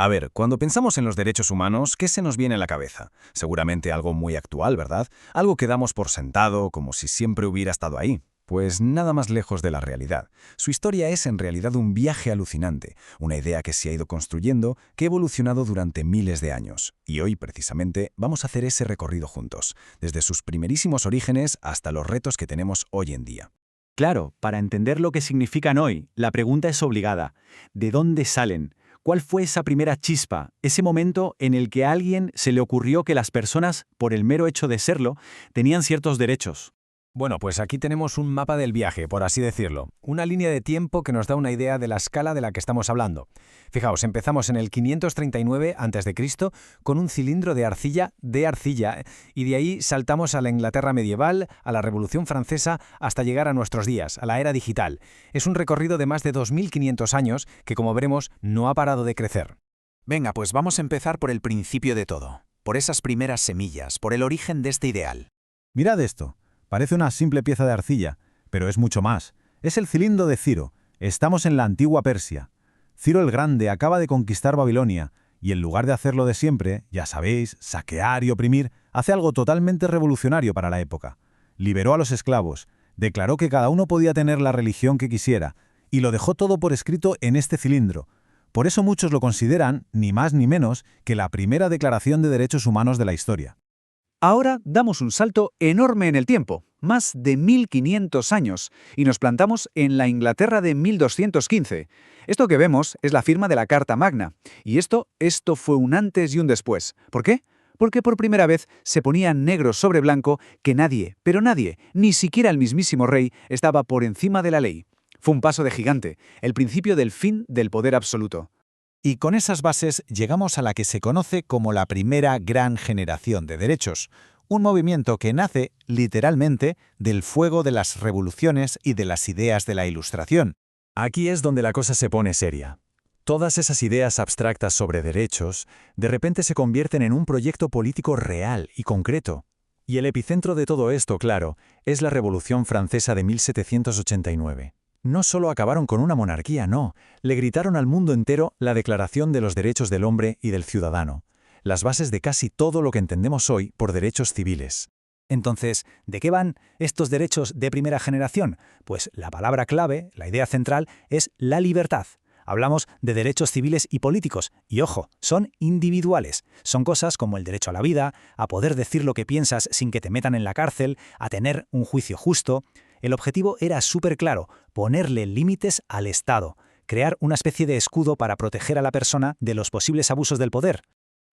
A ver, cuando pensamos en los derechos humanos, ¿qué se nos viene a la cabeza? Seguramente algo muy actual, ¿verdad? Algo que damos por sentado, como si siempre hubiera estado ahí. Pues nada más lejos de la realidad. Su historia es en realidad un viaje alucinante, una idea que se ha ido construyendo, que ha evolucionado durante miles de años. Y hoy, precisamente, vamos a hacer ese recorrido juntos, desde sus primerísimos orígenes hasta los retos que tenemos hoy en día. Claro, para entender lo que significan hoy, la pregunta es obligada. ¿De dónde salen? ¿Cuál fue esa primera chispa, ese momento en el que a alguien se le ocurrió que las personas, por el mero hecho de serlo, tenían ciertos derechos? Bueno, pues aquí tenemos un mapa del viaje, por así decirlo, una línea de tiempo que nos da una idea de la escala de la que estamos hablando. Fijaos, empezamos en el 539 a.C. con un cilindro de arcilla, y de ahí saltamos a la Inglaterra medieval, a la Revolución Francesa, hasta llegar a nuestros días, a la era digital. Es un recorrido de más de 2500 años que, como veremos, no ha parado de crecer. Venga, pues vamos a empezar por el principio de todo, por esas primeras semillas, por el origen de este ideal. Mirad esto. Parece una simple pieza de arcilla, pero es mucho más. Es el cilindro de Ciro. Estamos en la antigua Persia. Ciro el Grande acaba de conquistar Babilonia, y en lugar de hacerlo de siempre, ya sabéis, saquear y oprimir, hace algo totalmente revolucionario para la época. Liberó a los esclavos, declaró que cada uno podía tener la religión que quisiera, y lo dejó todo por escrito en este cilindro. Por eso muchos lo consideran, ni más ni menos, que la primera declaración de derechos humanos de la historia. Ahora damos un salto enorme en el tiempo, más de 1500 años, y nos plantamos en la Inglaterra de 1215. Esto que vemos es la firma de la Carta Magna, y esto fue un antes y un después. ¿Por qué? Porque por primera vez se ponía negro sobre blanco que nadie, pero nadie, ni siquiera el mismísimo rey, estaba por encima de la ley. Fue un paso de gigante, el principio del fin del poder absoluto. Y con esas bases llegamos a la que se conoce como la primera gran generación de derechos, un movimiento que nace, literalmente, del fuego de las revoluciones y de las ideas de la Ilustración. Aquí es donde la cosa se pone seria. Todas esas ideas abstractas sobre derechos, de repente se convierten en un proyecto político real y concreto. Y el epicentro de todo esto, claro, es la Revolución Francesa de 1789. No solo acabaron con una monarquía, no, le gritaron al mundo entero la Declaración de los Derechos del Hombre y del Ciudadano, las bases de casi todo lo que entendemos hoy por derechos civiles. Entonces, ¿de qué van estos derechos de primera generación? Pues la palabra clave, la idea central, es la libertad. Hablamos de derechos civiles y políticos, y ojo, son individuales. Son cosas como el derecho a la vida, a poder decir lo que piensas sin que te metan en la cárcel, a tener un juicio justo. El objetivo era súper claro, ponerle límites al Estado, crear una especie de escudo para proteger a la persona de los posibles abusos del poder.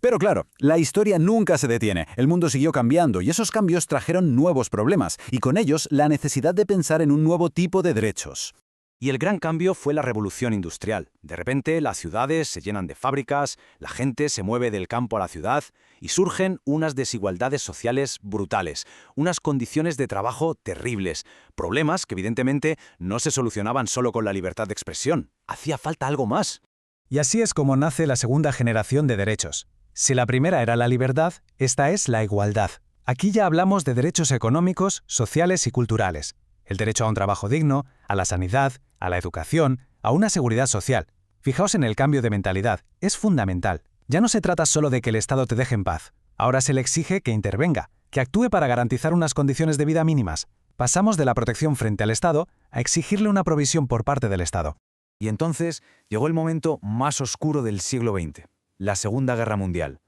Pero claro, la historia nunca se detiene, el mundo siguió cambiando y esos cambios trajeron nuevos problemas, y con ellos la necesidad de pensar en un nuevo tipo de derechos. Y el gran cambio fue la revolución industrial. De repente, las ciudades se llenan de fábricas, la gente se mueve del campo a la ciudad y surgen unas desigualdades sociales brutales, unas condiciones de trabajo terribles, problemas que evidentemente no se solucionaban solo con la libertad de expresión. Hacía falta algo más. Y así es como nace la segunda generación de derechos. Si la primera era la libertad, esta es la igualdad. Aquí ya hablamos de derechos económicos, sociales y culturales. El derecho a un trabajo digno, a la sanidad, a la educación, a una seguridad social. Fijaos en el cambio de mentalidad, es fundamental. Ya no se trata solo de que el Estado te deje en paz. Ahora se le exige que intervenga, que actúe para garantizar unas condiciones de vida mínimas. Pasamos de la protección frente al Estado a exigirle una provisión por parte del Estado. Y entonces llegó el momento más oscuro del siglo XX, la Segunda Guerra Mundial.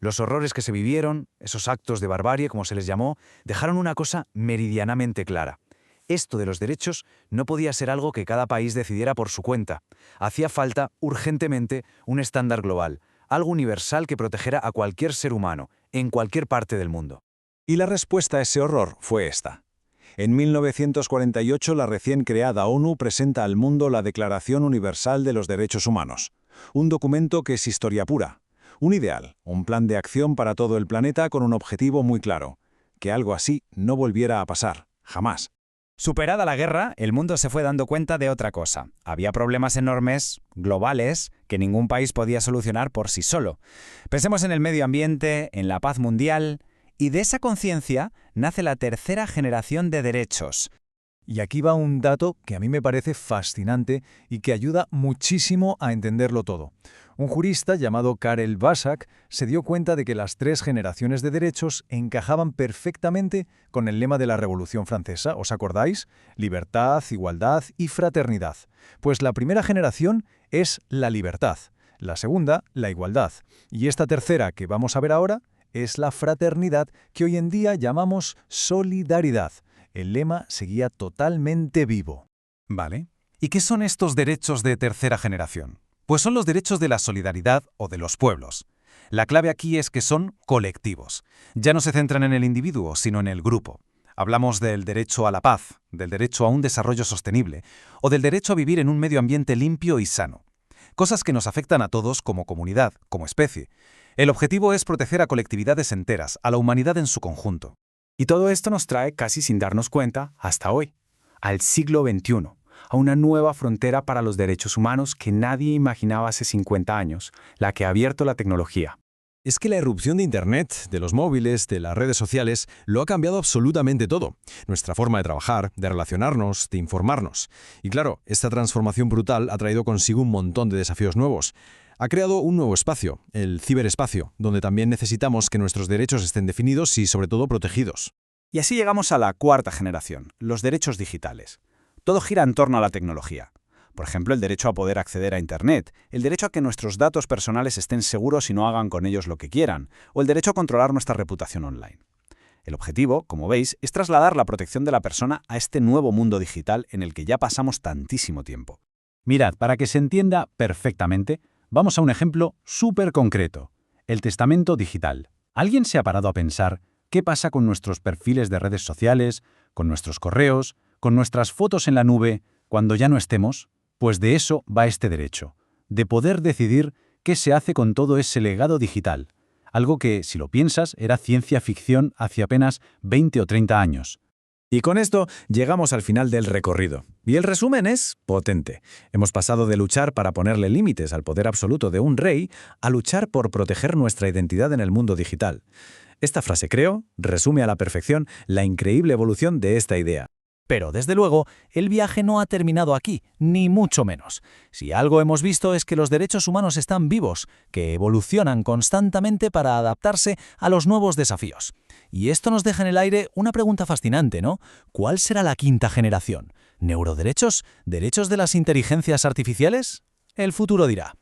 Los horrores que se vivieron, esos actos de barbarie, como se les llamó, dejaron una cosa meridianamente clara. Esto de los derechos no podía ser algo que cada país decidiera por su cuenta. Hacía falta, urgentemente, un estándar global, algo universal que protegiera a cualquier ser humano, en cualquier parte del mundo. Y la respuesta a ese horror fue esta. En 1948, la recién creada ONU presenta al mundo la Declaración Universal de los Derechos Humanos, un documento que es historia pura, un ideal, un plan de acción para todo el planeta con un objetivo muy claro, que algo así no volviera a pasar, jamás. Superada la guerra, el mundo se fue dando cuenta de otra cosa. Había problemas enormes, globales, que ningún país podía solucionar por sí solo. Pensemos en el medio ambiente, en la paz mundial, y de esa conciencia nace la tercera generación de derechos. Y aquí va un dato que a mí me parece fascinante y que ayuda muchísimo a entenderlo todo. Un jurista llamado Karel Vasak se dio cuenta de que las 3 generaciones de derechos encajaban perfectamente con el lema de la Revolución Francesa, ¿os acordáis? Libertad, igualdad y fraternidad. Pues la primera generación es la libertad, la segunda, la igualdad, y esta tercera que vamos a ver ahora es la fraternidad, que hoy en día llamamos solidaridad. El lema seguía totalmente vivo. ¿Vale? ¿Y qué son estos derechos de tercera generación? Pues son los derechos de la solidaridad o de los pueblos. La clave aquí es que son colectivos. Ya no se centran en el individuo, sino en el grupo. Hablamos del derecho a la paz, del derecho a un desarrollo sostenible o del derecho a vivir en un medio ambiente limpio y sano. Cosas que nos afectan a todos como comunidad, como especie. El objetivo es proteger a colectividades enteras, a la humanidad en su conjunto. Y todo esto nos trae, casi sin darnos cuenta, hasta hoy, al siglo XXI, a una nueva frontera para los derechos humanos que nadie imaginaba hace 50 años, la que ha abierto la tecnología. Es que la irrupción de Internet, de los móviles, de las redes sociales, lo ha cambiado absolutamente todo. Nuestra forma de trabajar, de relacionarnos, de informarnos. Y claro, esta transformación brutal ha traído consigo un montón de desafíos nuevos. Ha creado un nuevo espacio, el ciberespacio, donde también necesitamos que nuestros derechos estén definidos y, sobre todo, protegidos. Y así llegamos a la 4ª generación, los derechos digitales. Todo gira en torno a la tecnología. Por ejemplo, el derecho a poder acceder a Internet, el derecho a que nuestros datos personales estén seguros y no hagan con ellos lo que quieran, o el derecho a controlar nuestra reputación online. El objetivo, como veis, es trasladar la protección de la persona a este nuevo mundo digital en el que ya pasamos tantísimo tiempo. Mirad, para que se entienda perfectamente, vamos a un ejemplo súper concreto, el testamento digital. ¿Alguien se ha parado a pensar qué pasa con nuestros perfiles de redes sociales, con nuestros correos, con nuestras fotos en la nube, cuando ya no estemos? Pues de eso va este derecho, de poder decidir qué se hace con todo ese legado digital, algo que, si lo piensas, era ciencia ficción hace apenas 20 o 30 años. Y con esto llegamos al final del recorrido. Y el resumen es potente. Hemos pasado de luchar para ponerle límites al poder absoluto de un rey a luchar por proteger nuestra identidad en el mundo digital. Esta frase, creo, resume a la perfección la increíble evolución de esta idea. Pero, desde luego, el viaje no ha terminado aquí, ni mucho menos. Si algo hemos visto es que los derechos humanos están vivos, que evolucionan constantemente para adaptarse a los nuevos desafíos. Y esto nos deja en el aire una pregunta fascinante, ¿no? ¿Cuál será la 5ª generación? ¿Neuroderechos? ¿Derechos de las inteligencias artificiales? El futuro dirá.